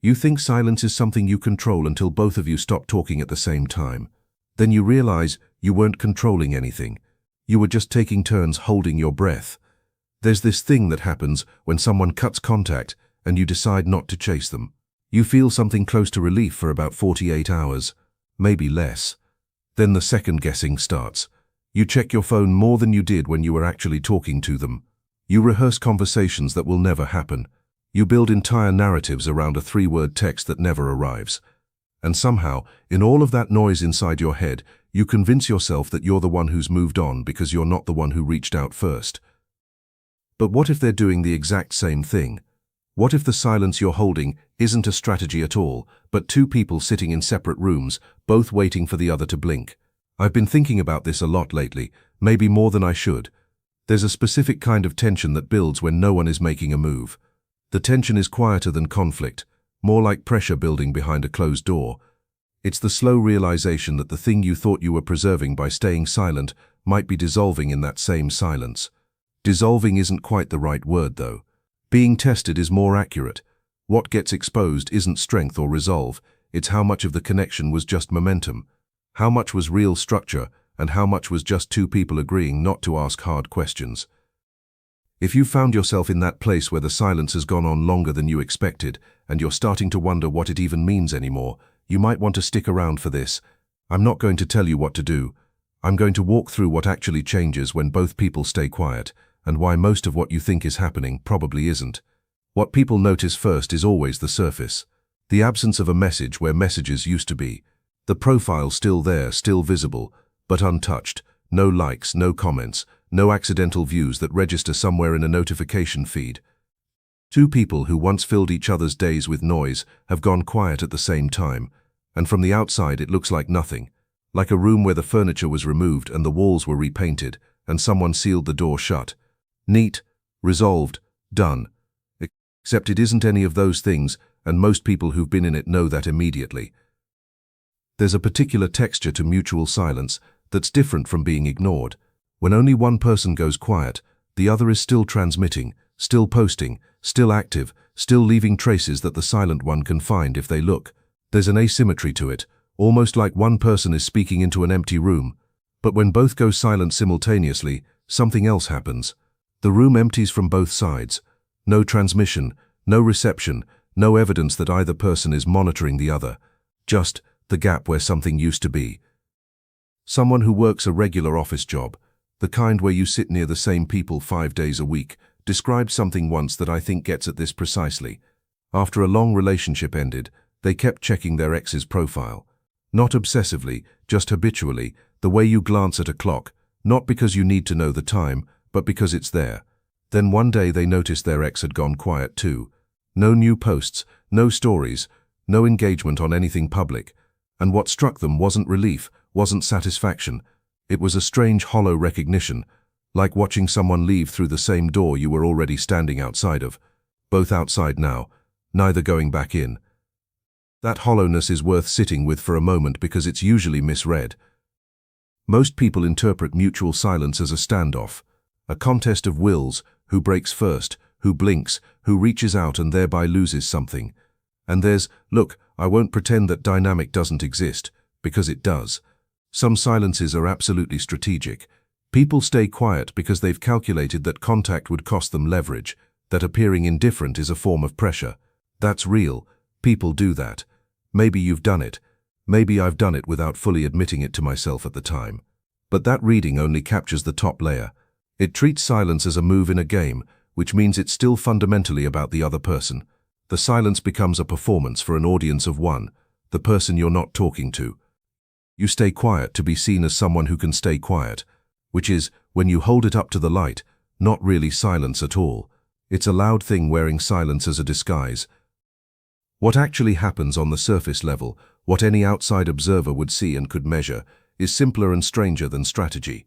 You think silence is something you control until both of you stop talking at the same time. Then you realize you weren't controlling anything. You were just taking turns holding your breath. There's this thing that happens when someone cuts contact and you decide not to chase them. You feel something close to relief for about 48 hours, maybe less. Then the second guessing starts. You check your phone more than you did when you were actually talking to them. You rehearse conversations that will never happen. You build entire narratives around a 3-word text that never arrives. And somehow, in all of that noise inside your head, you convince yourself that you're the one who's moved on because you're not the one who reached out first. But what if they're doing the exact same thing? What if the silence you're holding isn't a strategy at all, but two people sitting in separate rooms, both waiting for the other to blink? I've been thinking about this a lot lately, maybe more than I should. There's a specific kind of tension that builds when no one is making a move. The tension is quieter than conflict, more like pressure building behind a closed door. It's the slow realization that the thing you thought you were preserving by staying silent might be dissolving in that same silence. Dissolving isn't quite the right word, though. Being tested is more accurate. What gets exposed isn't strength or resolve, it's how much of the connection was just momentum, how much was real structure, and how much was just two people agreeing not to ask hard questions. If you found yourself in that place where the silence has gone on longer than you expected, and you're starting to wonder what it even means anymore, you might want to stick around for this. I'm not going to tell you what to do. I'm going to walk through what actually changes when both people stay quiet, and why most of what you think is happening probably isn't. What people notice first is always the surface. The absence of a message where messages used to be. The profile still there, still visible, but untouched. No likes, no comments, no accidental views that register somewhere in a notification feed. Two people who once filled each other's days with noise have gone quiet at the same time, and from the outside it looks like nothing. Like a room where the furniture was removed and the walls were repainted, and someone sealed the door shut. Neat, resolved, done. Except it isn't any of those things, and most people who've been in it know that immediately. There's a particular texture to mutual silence that's different from being ignored. When only one person goes quiet, the other is still transmitting, still posting, still active, still leaving traces that the silent one can find if they look. There's an asymmetry to it, almost like one person is speaking into an empty room. But when both go silent simultaneously, something else happens. The room empties from both sides. No transmission, no reception, no evidence that either person is monitoring the other. Just the gap where something used to be. Someone who works a regular office job, the kind where you sit near the same people 5 days a week, described something once that I think gets at this precisely. After a long relationship ended, they kept checking their ex's profile. Not obsessively, just habitually, the way you glance at a clock, not because you need to know the time, but because it's there. Then one day they noticed their ex had gone quiet too. No new posts, no stories, no engagement on anything public. And what struck them wasn't relief, wasn't satisfaction. It was a strange hollow recognition, like watching someone leave through the same door you were already standing outside of. Both outside now, neither going back in. That hollowness is worth sitting with for a moment because it's usually misread. Most people interpret mutual silence as a standoff. A contest of wills, who breaks first, who blinks, who reaches out and thereby loses something. And there's, look, I won't pretend that dynamic doesn't exist, because it does. Some silences are absolutely strategic. People stay quiet because they've calculated that contact would cost them leverage, that appearing indifferent is a form of pressure. That's real. People do that. Maybe you've done it. Maybe I've done it without fully admitting it to myself at the time. But that reading only captures the top layer. It treats silence as a move in a game, which means it's still fundamentally about the other person. The silence becomes a performance for an audience of one, the person you're not talking to. You stay quiet to be seen as someone who can stay quiet, which is, when you hold it up to the light, not really silence at all. It's a loud thing wearing silence as a disguise. What actually happens on the surface level, what any outside observer would see and could measure, is simpler and stranger than strategy.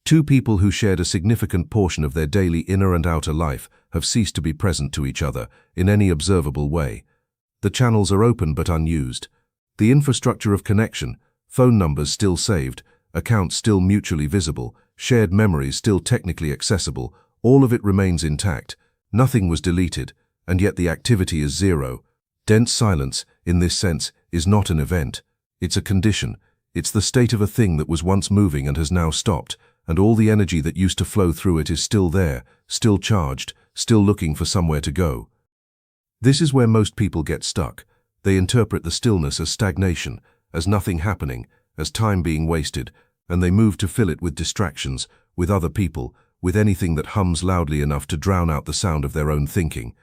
Two people who shared a significant portion of their daily inner and outer life have ceased to be present to each other in any observable way. The channels are open but unused. The infrastructure of connection, phone numbers still saved, accounts still mutually visible, shared memories still technically accessible, all of it remains intact. Nothing was deleted, and yet the activity is zero. Dense silence, in this sense, is not an event. It's a condition. It's the state of a thing that was once moving and has now stopped, and all the energy that used to flow through it is still there, still charged, still looking for somewhere to go. This is where most people get stuck. They interpret the stillness as stagnation, as nothing happening, as time being wasted, and they move to fill it with distractions, with other people, with anything that hums loudly enough to drown out the sound of their own thinking.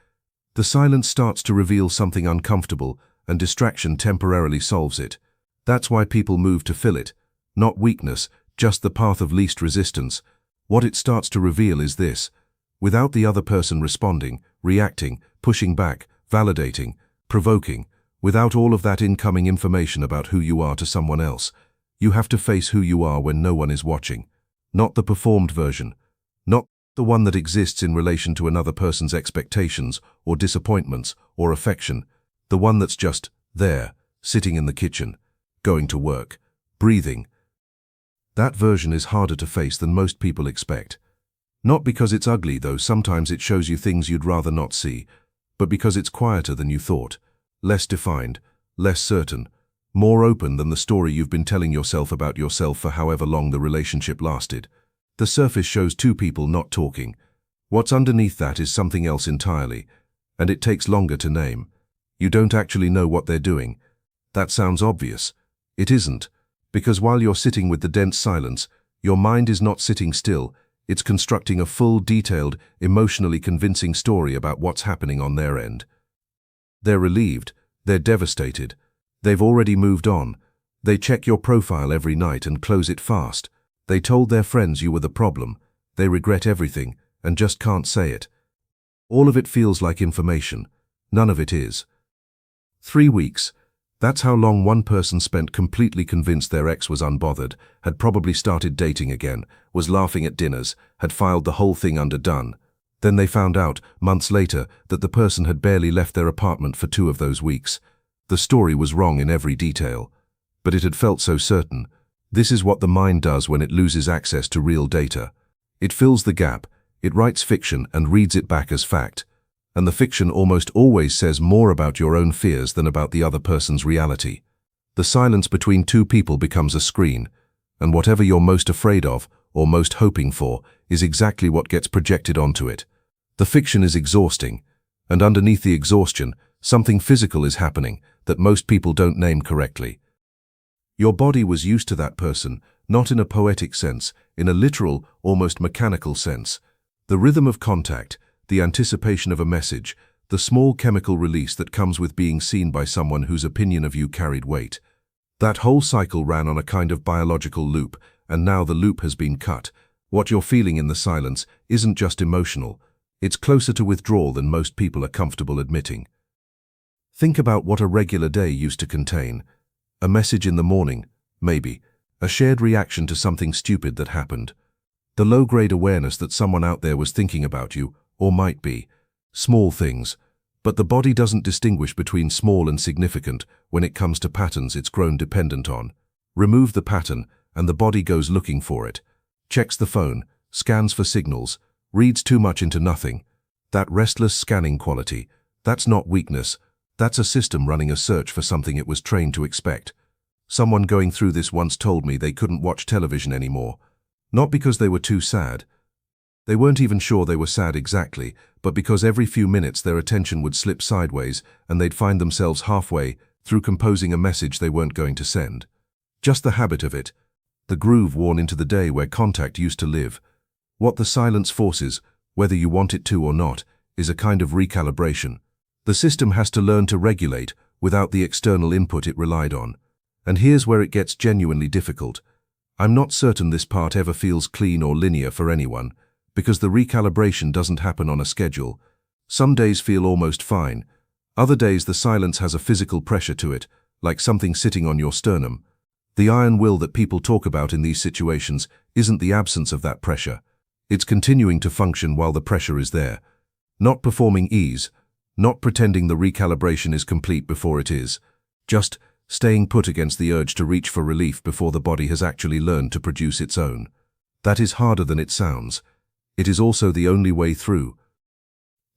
The silence starts to reveal something uncomfortable, and distraction temporarily solves it. That's why people move to fill it. Not weakness, just the path of least resistance. What it starts to reveal is this: without the other person responding, reacting, pushing back, validating, provoking, without all of that incoming information about who you are to someone else, you have to face who you are when no one is watching. Not the performed version. Not the one that exists in relation to another person's expectations or disappointments or affection. The one that's just there, sitting in the kitchen, going to work, breathing. That version is harder to face than most people expect. Not because it's ugly, though sometimes it shows you things you'd rather not see, but because it's quieter than you thought, less defined, less certain, more open than the story you've been telling yourself about yourself for however long the relationship lasted. The surface shows two people not talking. What's underneath that is something else entirely, and it takes longer to name. You don't actually know what they're doing. That sounds obvious. It isn't, because while you're sitting with the dense silence, your mind is not sitting still. It's constructing a full, detailed, emotionally convincing story about what's happening on their end. They're relieved. They're devastated. They've already moved on. They check your profile every night and close it fast. They told their friends you were the problem. They regret everything and just can't say it. All of it feels like information. None of it is. 3 weeks. That's how long one person spent completely convinced their ex was unbothered, had probably started dating again, was laughing at dinners, had filed the whole thing under done. Then they found out, months later, that the person had barely left their apartment for 2 of those weeks. The story was wrong in every detail. But it had felt so certain. This is what the mind does when it loses access to real data. It fills the gap, it writes fiction and reads it back as fact. And the fiction almost always says more about your own fears than about the other person's reality. The silence between two people becomes a screen, and whatever you're most afraid of, or most hoping for, is exactly what gets projected onto it. The fiction is exhausting, and underneath the exhaustion, something physical is happening that most people don't name correctly. Your body was used to that person, not in a poetic sense, in a literal, almost mechanical sense. The rhythm of contact, the anticipation of a message, the small chemical release that comes with being seen by someone whose opinion of you carried weight. That whole cycle ran on a kind of biological loop, and now the loop has been cut. What you're feeling in the silence isn't just emotional. It's closer to withdrawal than most people are comfortable admitting. Think about what a regular day used to contain. A message in the morning, maybe. A shared reaction to something stupid that happened. The low-grade awareness that someone out there was thinking about you, or might be. Small things. But the body doesn't distinguish between small and significant when it comes to patterns it's grown dependent on. Remove the pattern, and the body goes looking for it. Checks the phone, scans for signals, reads too much into nothing. That restless scanning quality, that's not weakness. That's a system running a search for something it was trained to expect. Someone going through this once told me they couldn't watch television anymore. Not because they were too sad. They weren't even sure they were sad exactly, but because every few minutes their attention would slip sideways and they'd find themselves halfway through composing a message they weren't going to send. Just the habit of it. The groove worn into the day where contact used to live. What the silence forces, whether you want it to or not, is a kind of recalibration. The system has to learn to regulate without the external input it relied on. And here's where it gets genuinely difficult. I'm not certain this part ever feels clean or linear for anyone, because the recalibration doesn't happen on a schedule. Some days feel almost fine. Other days the silence has a physical pressure to it, like something sitting on your sternum. The iron will that people talk about in these situations isn't the absence of that pressure. It's continuing to function while the pressure is there. Not performing ease. Not pretending the recalibration is complete before it is. Just staying put against the urge to reach for relief before the body has actually learned to produce its own. That is harder than it sounds. It is also the only way through.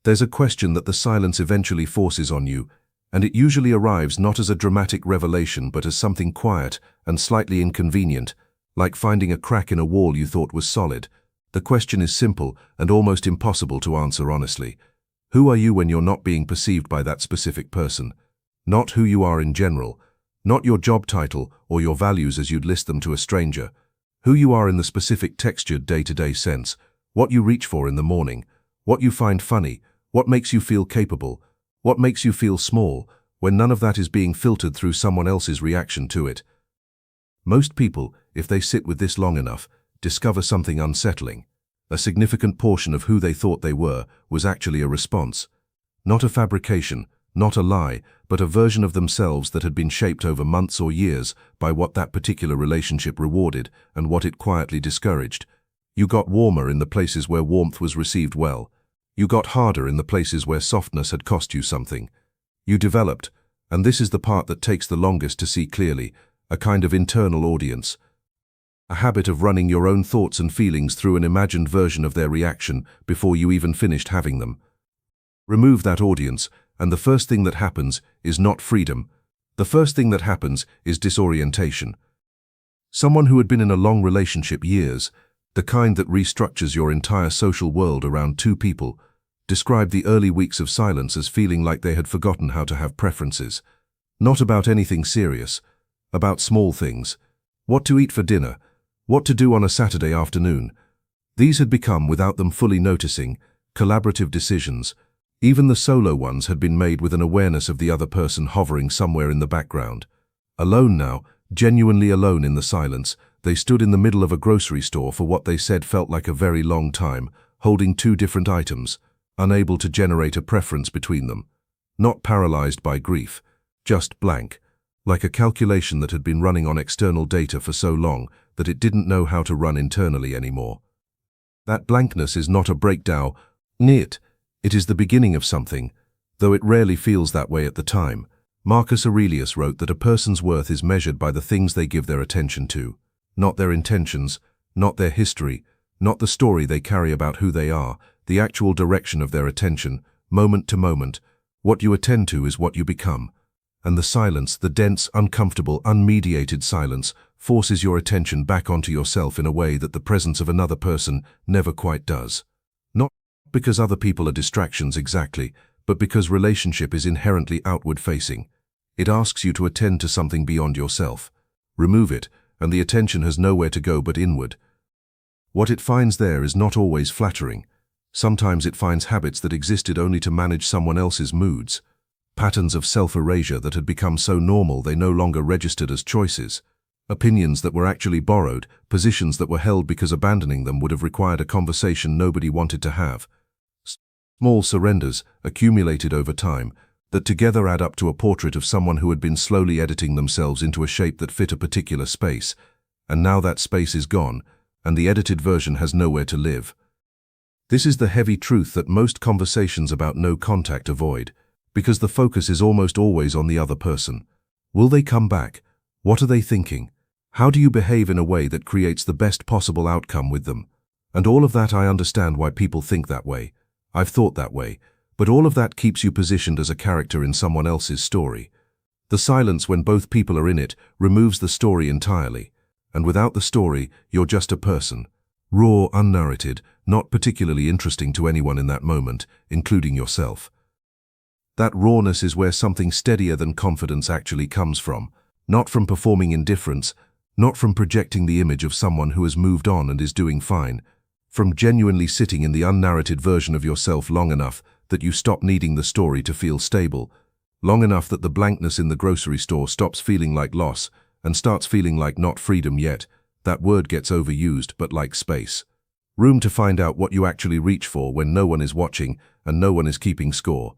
There's a question that the silence eventually forces on you, And it usually arrives not as a dramatic revelation but as something quiet and slightly inconvenient, like finding a crack in a wall you thought was solid. The question is simple and almost impossible to answer honestly. Who are you when you're not being perceived by that specific person? Not who you are in general, not your job title or your values as you'd list them to a stranger. Who you are in the specific textured day-to-day sense, what you reach for in the morning, what you find funny, what makes you feel capable, what makes you feel small, when none of that is being filtered through someone else's reaction to it. Most people, if they sit with this long enough, discover something unsettling. A significant portion of who they thought they were was actually a response. Not a fabrication, not a lie, but a version of themselves that had been shaped over months or years by what that particular relationship rewarded and what it quietly discouraged. You got warmer in the places where warmth was received well. You got harder in the places where softness had cost you something. You developed, and this is the part that takes the longest to see clearly, a kind of internal audience. A habit of running your own thoughts and feelings through an imagined version of their reaction before you even finished having them. Remove that audience, and the first thing that happens is not freedom. The first thing that happens is disorientation. Someone who had been in a long relationship years, the kind that restructures your entire social world around two people, described the early weeks of silence as feeling like they had forgotten how to have preferences. Not about anything serious, about small things. What to eat for dinner, what to do on a Saturday afternoon. These had become, without them fully noticing, collaborative decisions. Even the solo ones had been made with an awareness of the other person hovering somewhere in the background. Alone now, genuinely alone in the silence, they stood in the middle of a grocery store for what they said felt like a very long time, holding two different items, unable to generate a preference between them. Not paralyzed by grief, just blank, like a calculation that had been running on external data for so long that it didn't know how to run internally anymore. That blankness is not a breakdown, it is the beginning of something, though it rarely feels that way at the time. Marcus Aurelius wrote that a person's worth is measured by the things they give their attention to, not their intentions, not their history, not the story they carry about who they are, the actual direction of their attention, moment to moment. What you attend to is what you become. And the silence, the dense, uncomfortable, unmediated silence, forces your attention back onto yourself in a way that the presence of another person never quite does. Not because other people are distractions exactly, but because relationship is inherently outward-facing. It asks you to attend to something beyond yourself. Remove it, and the attention has nowhere to go but inward. What it finds there is not always flattering. Sometimes it finds habits that existed only to manage someone else's moods. Patterns of self-erasure that had become so normal they no longer registered as choices. Opinions that were actually borrowed, positions that were held because abandoning them would have required a conversation nobody wanted to have. Small surrenders, accumulated over time, that together add up to a portrait of someone who had been slowly editing themselves into a shape that fit a particular space. And now that space is gone, and the edited version has nowhere to live. This is the heavy truth that most conversations about no contact avoid, because the focus is almost always on the other person. Will they come back? What are they thinking? How do you behave in a way that creates the best possible outcome with them? And all of that, I understand why people think that way. I've thought that way, but all of that keeps you positioned as a character in someone else's story. The silence when both people are in it removes the story entirely, and without the story, you're just a person. Raw, unnarrated, not particularly interesting to anyone in that moment, including yourself. That rawness is where something steadier than confidence actually comes from, not from performing indifference, not from projecting the image of someone who has moved on and is doing fine, from genuinely sitting in the unnarrated version of yourself long enough that you stop needing the story to feel stable, long enough that the blankness in the grocery store stops feeling like loss and starts feeling like not freedom yet. That word gets overused, but like space. Room to find out what you actually reach for when no one is watching and no one is keeping score.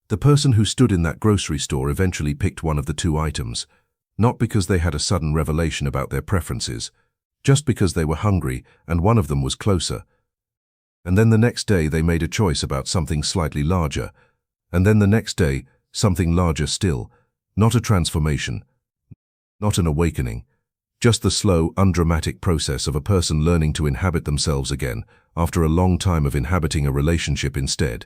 The person who stood in that grocery store eventually picked one of the two items, not because they had a sudden revelation about their preferences, just because they were hungry and one of them was closer. And then the next day they made a choice about something slightly larger, and then the next day something larger still, not a transformation, not an awakening. Just the slow, undramatic process of a person learning to inhabit themselves again after a long time of inhabiting a relationship instead.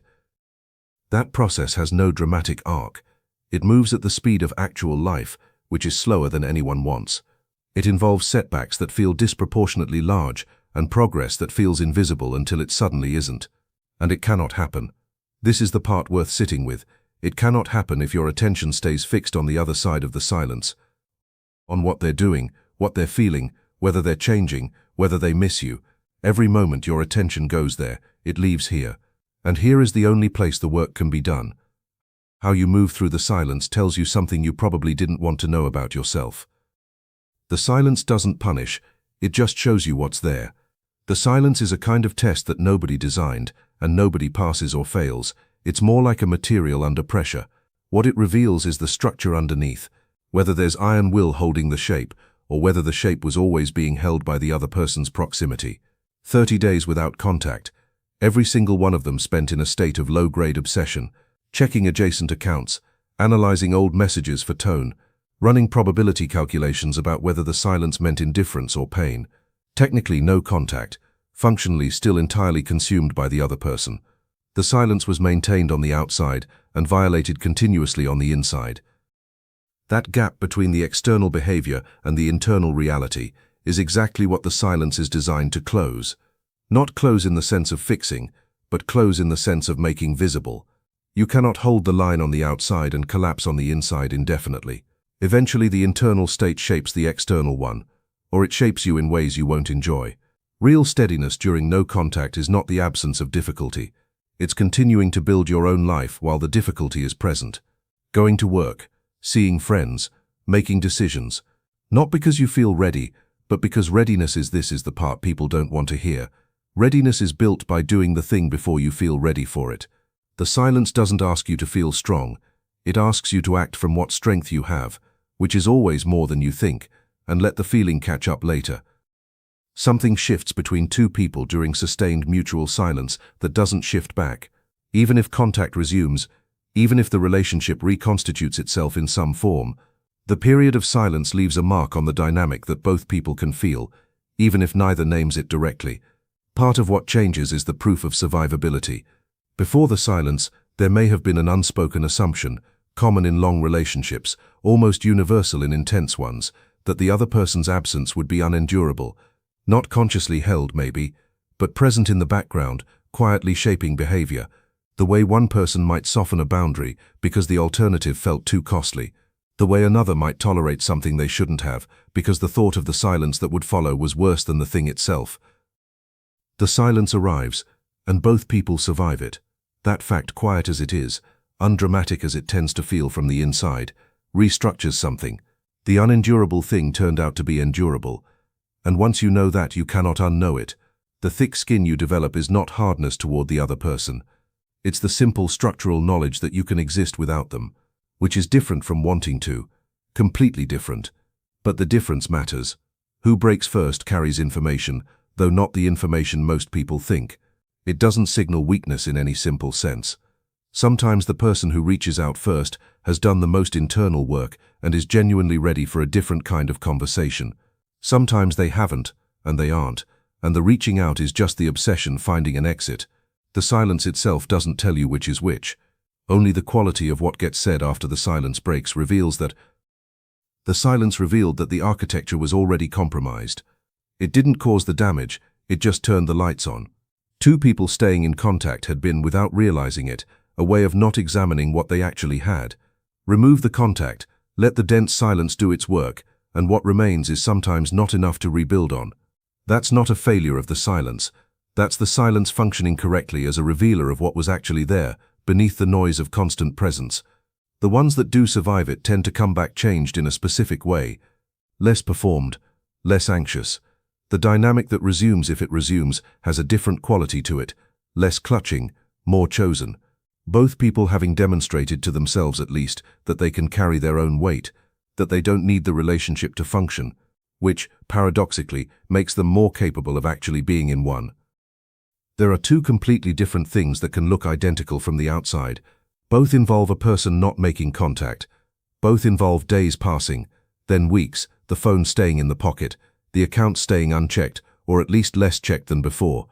That process has no dramatic arc. It moves at the speed of actual life, which is slower than anyone wants. It involves setbacks that feel disproportionately large and progress that feels invisible until it suddenly isn't. And it cannot happen. This is the part worth sitting with. It cannot happen if your attention stays fixed on the other side of the silence. On what they're doing, what they're feeling, whether they're changing, whether they miss you. Every moment your attention goes there, it leaves here. And here is the only place the work can be done. How you move through the silence tells you something you probably didn't want to know about yourself. The silence doesn't punish, it just shows you what's there. The silence is a kind of test that nobody designed, and nobody passes or fails. It's more like a material under pressure. What it reveals is the structure underneath, whether there's iron will holding the shape, or whether the shape was always being held by the other person's proximity. 30 days without contact, every single one of them spent in a state of low-grade obsession, checking adjacent accounts, analyzing old messages for tone, running probability calculations about whether the silence meant indifference or pain. Technically no contact, functionally still entirely consumed by the other person. The silence was maintained on the outside and violated continuously on the inside. That gap between the external behavior and the internal reality is exactly what the silence is designed to close. Not close in the sense of fixing, but close in the sense of making visible. You cannot hold the line on the outside and collapse on the inside indefinitely. Eventually the internal state shapes the external one, or it shapes you in ways you won't enjoy. Real steadiness during no contact is not the absence of difficulty. It's continuing to build your own life while the difficulty is present. Going to work, seeing friends, making decisions. Not because you feel ready, but because readiness is the part people don't want to hear. Readiness is built by doing the thing before you feel ready for it. The silence doesn't ask you to feel strong. It asks you to act from what strength you have, which is always more than you think, and let the feeling catch up later. Something shifts between two people during sustained mutual silence that doesn't shift back. Even if contact resumes, even if the relationship reconstitutes itself in some form, the period of silence leaves a mark on the dynamic that both people can feel, even if neither names it directly. Part of what changes is the proof of survivability. Before the silence, there may have been an unspoken assumption, common in long relationships, almost universal in intense ones, that the other person's absence would be unendurable. Not consciously held, maybe, but present in the background, quietly shaping behavior, the way one person might soften a boundary because the alternative felt too costly, the way another might tolerate something they shouldn't have because the thought of the silence that would follow was worse than the thing itself. The silence arrives, and both people survive it. That fact, quiet as it is, undramatic as it tends to feel from the inside, restructures something. The unendurable thing turned out to be endurable. And once you know that, you cannot unknow it. The thick skin you develop is not hardness toward the other person. It's the simple structural knowledge that you can exist without them, which is different from wanting to, completely different. But the difference matters. Who breaks first carries information, though not the information most people think. It doesn't signal weakness in any simple sense. Sometimes the person who reaches out first has done the most internal work and is genuinely ready for a different kind of conversation. Sometimes they haven't, and they aren't, and the reaching out is just the obsession finding an exit. The silence itself doesn't tell you which is which. Only the quality of what gets said after the silence breaks reveals that the silence revealed that the architecture was already compromised. It didn't cause the damage, it just turned the lights on. Two people staying in contact had been, without realizing it, a way of not examining what they actually had. Remove the contact, let the dense silence do its work, and what remains is sometimes not enough to rebuild on. That's not a failure of the silence. That's the silence functioning correctly as a revealer of what was actually there, beneath the noise of constant presence. The ones that do survive it tend to come back changed in a specific way. Less performed, less anxious. The dynamic that resumes, if it resumes, has a different quality to it, less clutching, more chosen. Both people having demonstrated to themselves at least that they can carry their own weight, that they don't need the relationship to function, which, paradoxically, makes them more capable of actually being in one. There are two completely different things that can look identical from the outside. Both involve a person not making contact. Both involve days passing, then weeks, the phone staying in the pocket, the account staying unchecked, or at least less checked than before.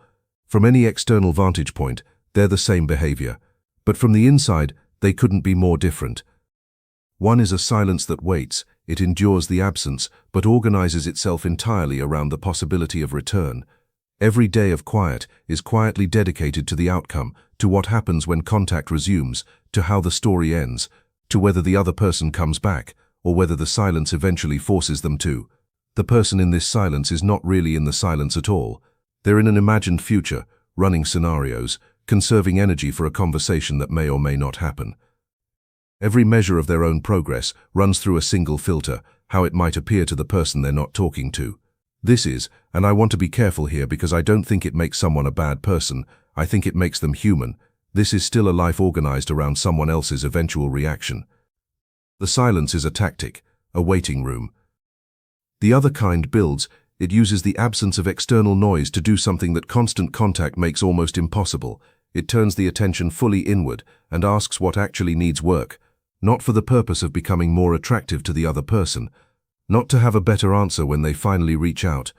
From any external vantage point, they're the same behavior. But from the inside, they couldn't be more different. One is a silence that waits, it endures the absence, but organizes itself entirely around the possibility of return. Every day of quiet is quietly dedicated to the outcome, to what happens when contact resumes, to how the story ends, to whether the other person comes back, or whether the silence eventually forces them to. The person in this silence is not really in the silence at all. They're in an imagined future, running scenarios, conserving energy for a conversation that may or may not happen. Every measure of their own progress runs through a single filter, how it might appear to the person they're not talking to. This is, and I want to be careful here because I don't think it makes someone a bad person, I think it makes them human. This is still a life organized around someone else's eventual reaction. The silence is a tactic, a waiting room. The other kind builds, it uses the absence of external noise to do something that constant contact makes almost impossible. It turns the attention fully inward and asks what actually needs work, not for the purpose of becoming more attractive to the other person, not to have a better answer when they finally reach out,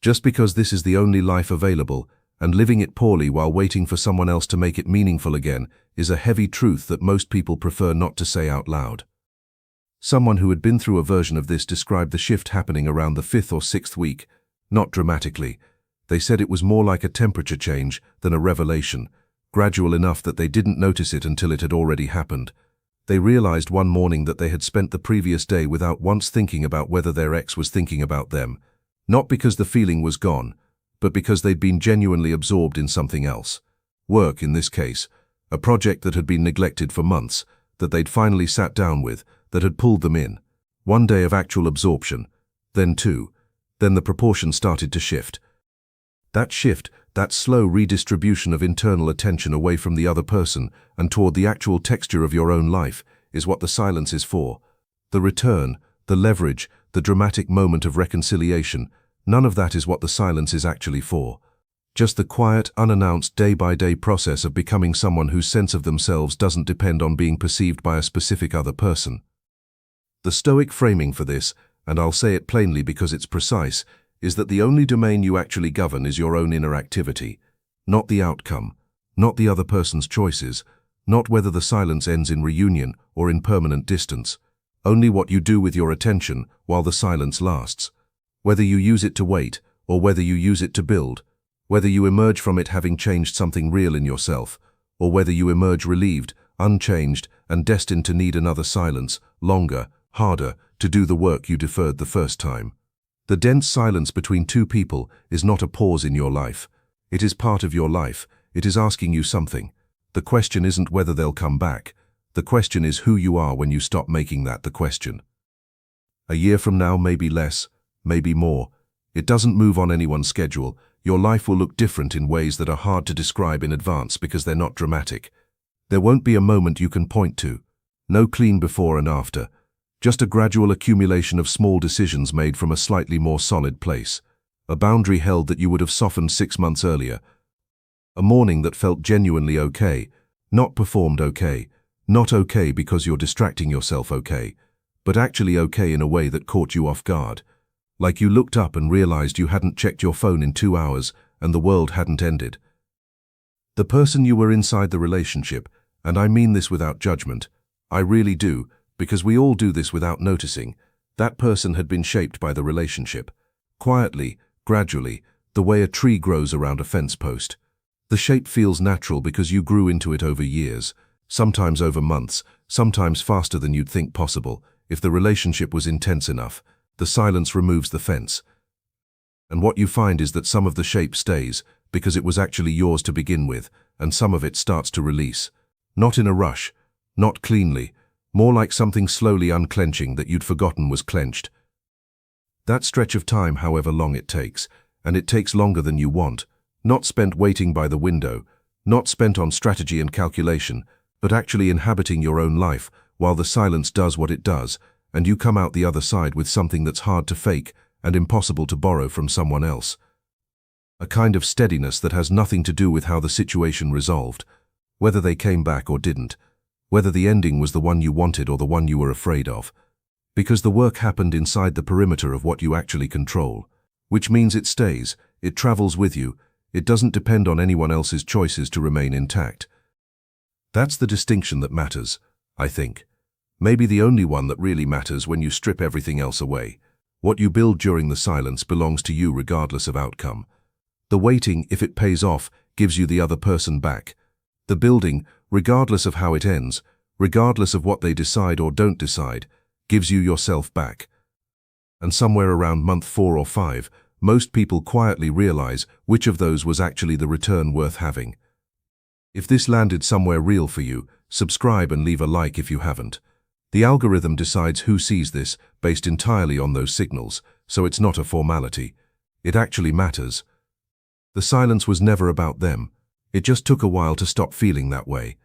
just because this is the only life available, and living it poorly while waiting for someone else to make it meaningful again is a heavy truth that most people prefer not to say out loud. Someone who had been through a version of this described the shift happening around the 5th or 6th week, not dramatically. They said it was more like a temperature change than a revelation, gradual enough that they didn't notice it until it had already happened. They realized one morning that they had spent the previous day without once thinking about whether their ex was thinking about them, not because the feeling was gone, but because they'd been genuinely absorbed in something else. Work, in this case, a project that had been neglected for months, that they'd finally sat down with, that had pulled them in. One day of actual absorption, then two, then the proportion started to shift. That shift, that slow redistribution of internal attention away from the other person and toward the actual texture of your own life, is what the silence is for. The return, the leverage, the dramatic moment of reconciliation, none of that is what the silence is actually for. Just the quiet, unannounced day-by-day process of becoming someone whose sense of themselves doesn't depend on being perceived by a specific other person. The Stoic framing for this, and I'll say it plainly because it's precise, is that the only domain you actually govern is your own inner activity, not the outcome, not the other person's choices, not whether the silence ends in reunion or in permanent distance, only what you do with your attention while the silence lasts, whether you use it to wait or whether you use it to build, whether you emerge from it having changed something real in yourself, or whether you emerge relieved, unchanged, and destined to need another silence, longer, harder, to do the work you deferred the first time. The dense silence between two people is not a pause in your life. It is part of your life. It is asking you something. The question isn't whether they'll come back. The question is who you are when you stop making that the question. A year from now, maybe less, maybe more. It doesn't move on anyone's schedule. Your life will look different in ways that are hard to describe in advance because they're not dramatic. There won't be a moment you can point to. No clean before and after. Just a gradual accumulation of small decisions made from a slightly more solid place. A boundary held that you would have softened 6 months earlier. A morning that felt genuinely okay, not performed okay, not okay because you're distracting yourself okay, but actually okay in a way that caught you off guard. Like you looked up and realized you hadn't checked your phone in 2 hours and the world hadn't ended. The person you were inside the relationship, and I mean this without judgment, I really do, because we all do this without noticing, that person had been shaped by the relationship. Quietly, gradually, the way a tree grows around a fence post. The shape feels natural because you grew into it over years, sometimes over months, sometimes faster than you'd think possible. If the relationship was intense enough, the silence removes the fence. And what you find is that some of the shape stays, because it was actually yours to begin with, and some of it starts to release. Not in a rush, not cleanly, more like something slowly unclenching that you'd forgotten was clenched. That stretch of time, however long it takes, and it takes longer than you want, not spent waiting by the window, not spent on strategy and calculation, but actually inhabiting your own life while the silence does what it does, and you come out the other side with something that's hard to fake and impossible to borrow from someone else. A kind of steadiness that has nothing to do with how the situation resolved, whether they came back or didn't, whether the ending was the one you wanted or the one you were afraid of. Because the work happened inside the perimeter of what you actually control, which means it stays, it travels with you, it doesn't depend on anyone else's choices to remain intact. That's the distinction that matters, I think. maybe the only one that really matters when you strip everything else away. What you build during the silence belongs to you regardless of outcome. The waiting, if it pays off, gives you the other person back. The building, regardless of how it ends, regardless of what they decide or don't decide, gives you yourself back. And somewhere around month 4 or 5, most people quietly realize which of those was actually the return worth having. If this landed somewhere real for you, subscribe and leave a like if you haven't. The algorithm decides who sees this based entirely on those signals, so it's not a formality. It actually matters. The silence was never about them. It just took a while to stop feeling that way.